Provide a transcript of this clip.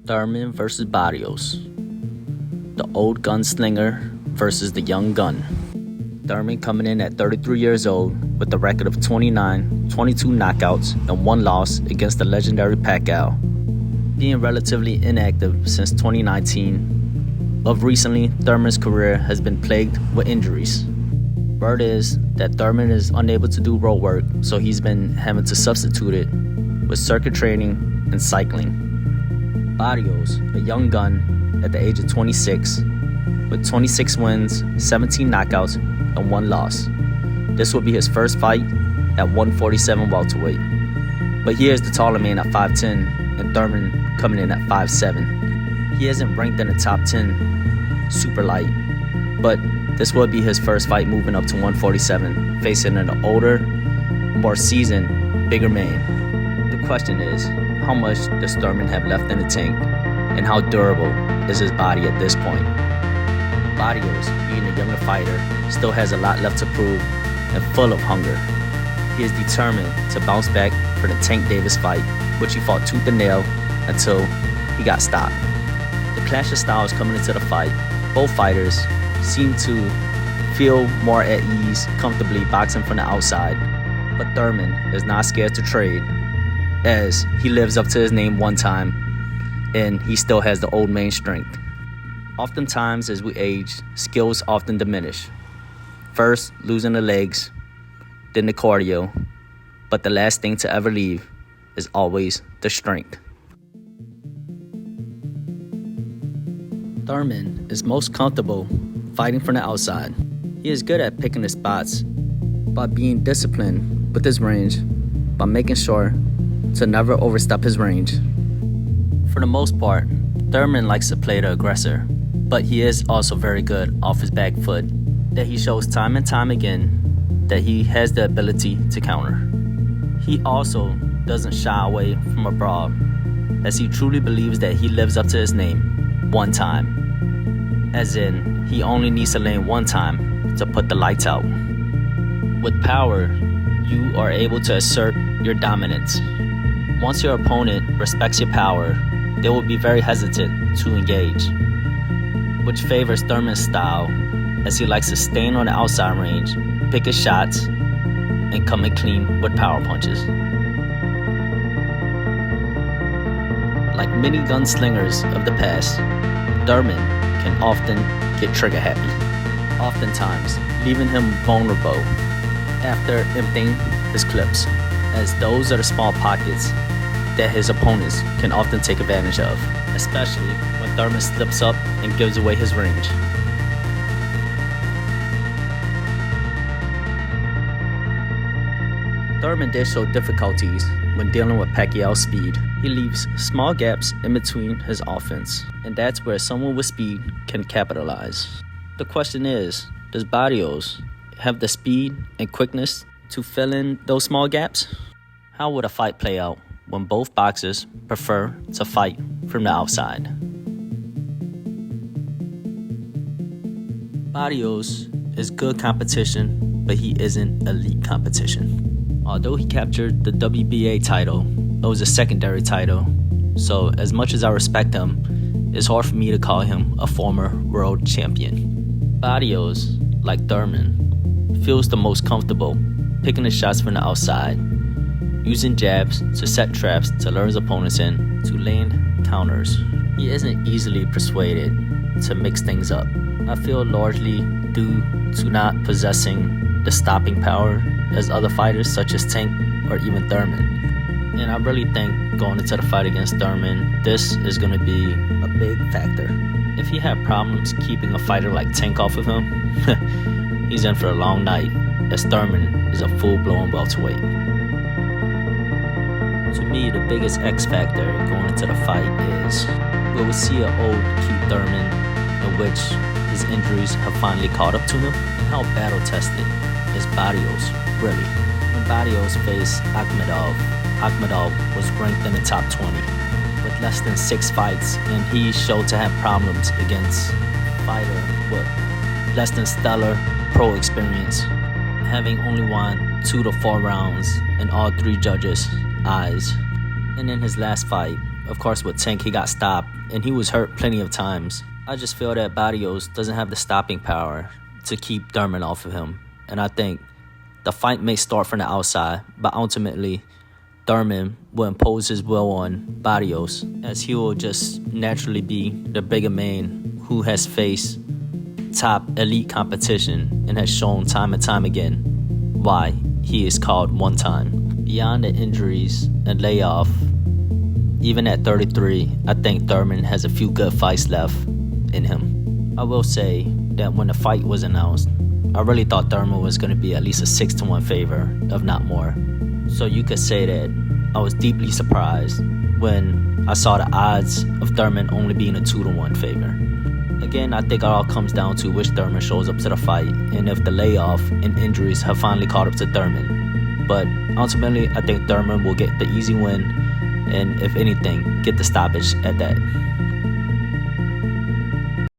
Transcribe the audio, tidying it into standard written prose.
Thurman versus Barrios. The old gunslinger versus the young gun. Thurman coming in at 33 years old with a record of 29, 22 knockouts, and 1 loss against the legendary Pacquiao. Being relatively inactive since 2019, of recently, Thurman's career has been plagued with injuries. Word is that Thurman is unable to do road work, so he's been having to substitute it with circuit training and cycling. Barrios, a young gun at the age of 26, with 26 wins, 17 knockouts, and 1 loss. This will be his first fight at 147 welterweight. But here's the taller man at 5'10", and Thurman coming in at 5'7". He isn't ranked in the top 10 super light, but this will be his first fight moving up to 147, facing an older, more seasoned, bigger man. The question is, how much does Thurman have left in the tank, and how durable is his body at this point? Barrios, being a younger fighter, still has a lot left to prove and full of hunger. He is determined to bounce back for the Tank Davis fight, which he fought tooth and nail until he got stopped. The clash of styles coming into the fight, both fighters seem to feel more at ease, comfortably boxing from the outside. But Thurman is not scared to trade, as he lives up to his name one time, and he still has the old man strength. Oftentimes, as we age, skills often diminish. First, losing the legs, then the cardio, but the last thing to ever leave is always the strength. Thurman is most comfortable fighting from the outside. He is good at picking his spots by being disciplined with his range, by making sure to never overstep his range. For the most part, Thurman likes to play the aggressor, but he is also very good off his back foot, that he shows time and time again that he has the ability to counter. He also doesn't shy away from a brawl, as he truly believes that he lives up to his name one time, as in he only needs to land one time to put the lights out. With power, you are able to assert your dominance. Once your opponent respects your power, they will be very hesitant to engage, which favors Thurman's style, as he likes to stand on the outside range, pick his shots, and come in clean with power punches. Like many gunslingers of the past, Thurman can often get trigger happy, oftentimes leaving him vulnerable after emptying his clips, as those are the small pockets that his opponents can often take advantage of, especially when Thurman slips up and gives away his range. Thurman did show difficulties when dealing with Pacquiao's speed. He leaves small gaps in between his offense, and that's where someone with speed can capitalize. The question is, does Barrios have the speed and quickness to fill in those small gaps? How would a fight play out when both boxers prefer to fight from the outside? Barrios is good competition, but he isn't elite competition. Although he captured the WBA title, it was a secondary title, so as much as I respect him, it's hard for me to call him a former world champion. Barrios, like Thurman, feels the most comfortable picking his shots from the outside, using jabs to set traps to lure his opponents in, to land counters. He isn't easily persuaded to mix things up. I feel largely due to not possessing the stopping power as other fighters such as Tank or even Thurman. And I really think going into the fight against Thurman, this is going to be a big factor. If he had problems keeping a fighter like Tank off of him, he's in for a long night, as Thurman is a full-blown welterweight. To me, the biggest X factor going into the fight is we will see an old Keith Thurman in which his injuries have finally caught up to him, and how battle-tested is Barrios really. When Barrios faced Akhmedov was ranked in the top 20 with less than 6 fights, and he showed to have problems against a fighter with less than stellar pro experience, having only won 2 to 4 rounds in all 3 judges' eyes. And in his last fight, Of course, with Tank, he got stopped, and he was hurt plenty of times. I just feel that Barrios doesn't have the stopping power to keep Thurman off of him. And I think the fight may start from the outside, but ultimately, Thurman will impose his will on Barrios, as he will just naturally be the bigger man who has faced top elite competition and has shown time and time again why he is called one time. Beyond the injuries and layoff, even at 33, I think Thurman has a few good fights left in him. I will say that when the fight was announced, I really thought Thurman was going to be at least a 6-1 favor, if not more. So you could say that I was deeply surprised when I saw the odds of Thurman only being a 2-1 favor. Again, I think it all comes down to which Thurman shows up to the fight and if the layoff and injuries have finally caught up to Thurman. But ultimately, I think Thurman will get the easy win and, if anything, get the stoppage at that.